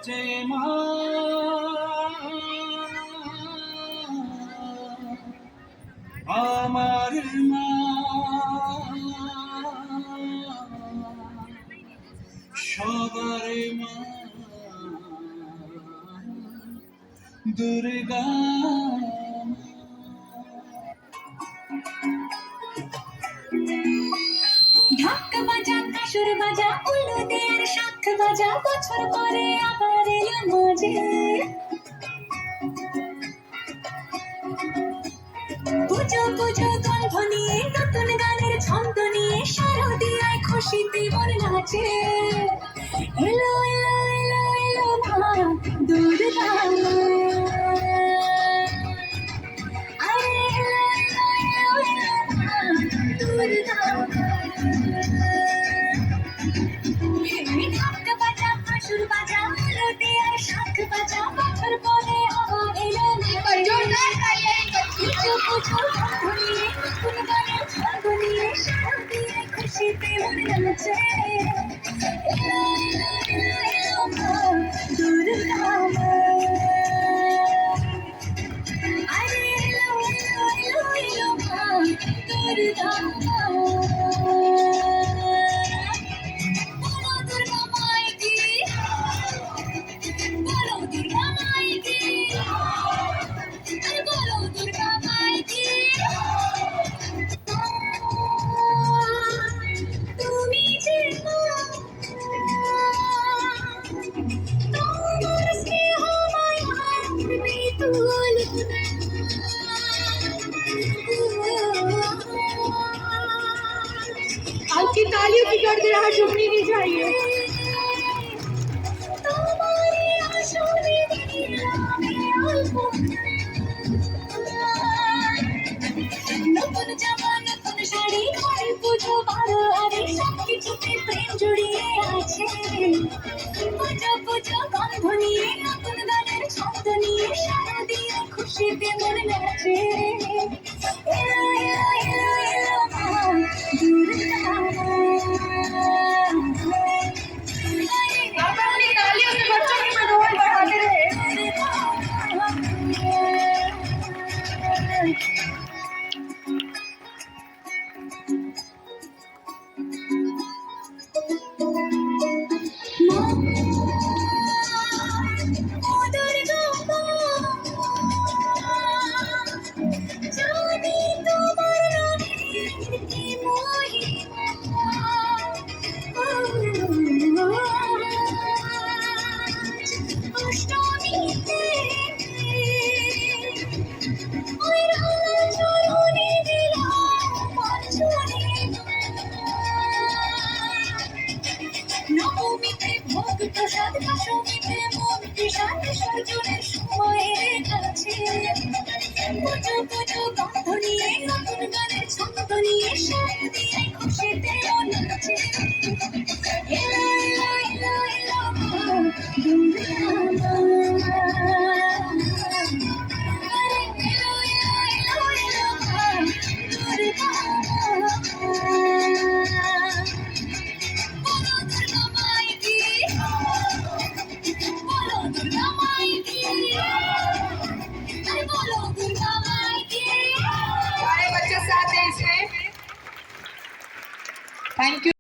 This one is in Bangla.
যে মা আমার মা সবার মা দুর্গা ঢাক বাজা কাসুর বাজা উল্লু দেয়ার শাখ বাজা বছর পরে আবার এলো মজে পুজো পুজো গন্ধ নিয়ে নতুন গানের ছন্দ নিয়ে শারদিয়ায় খুশিতে মন নাচে এলো এলো এলো এলো মা দুর্গা আরে এলো এলো এলো এলো মা দুর্গা ঢাক বাজা কাসুর বাজা উল্লু দেয়ার শাখ বাজা বছর পরে আবার এলো পুজো পুজো গন্ধ নিয়ে নতুন গানের ছন্দ নিয়ে শারদিয়ায় খুশিতে মন নাচে এলো এলো এলো এলো মা দুর্গা আরে এলো এলো এলো এলো মা দুর্গা বলো দুর্গা মাই কি বলো দুর্গা মাই কি আরে বলো দুর্গা মাই কি তুমি যে মা তোমার স্নেহ মায়ার বিতুল आपकी तालियों की गड़गड़ाहट रुकनी नहीं चाहिए। তোমারই আসরে দিলাম অল্প নতুন জামা নতুন শাড়ি ঘরে পুজো বারো আরে সব কিছুতে প্রেম জড়িয়ে আছে পুজো পুজো গন্ধ নিয়ে নতুন গানের ছন্দ নিয়ে শারদিয়া খুশিতে মন নাচে এলো এলো এলো এলো মা দুর্গা आप अपनी तालियों से बच्चों की मनोबल बढ़ाते रहे। নবমীতে ভোগ প্রসাদ দশমীতে মন বিষাদ সর্জনের সময় কাছে পুজো পুজো গন্ধ নিয়ে নতুন গানের ছন্দ নিয়ে শারদিয়ায় খুশিতে মন নাচে এলো এলো এলো এলো মা দুর্গা আরে এলো এলো এলো এলো মা দুর্গা বলো দুর্গা মাই কি বলো দুর্গা মাই কি আরে বলো দুর্গা মাই কি हमारे बच्चे साथ हैं इसमें। Thank you.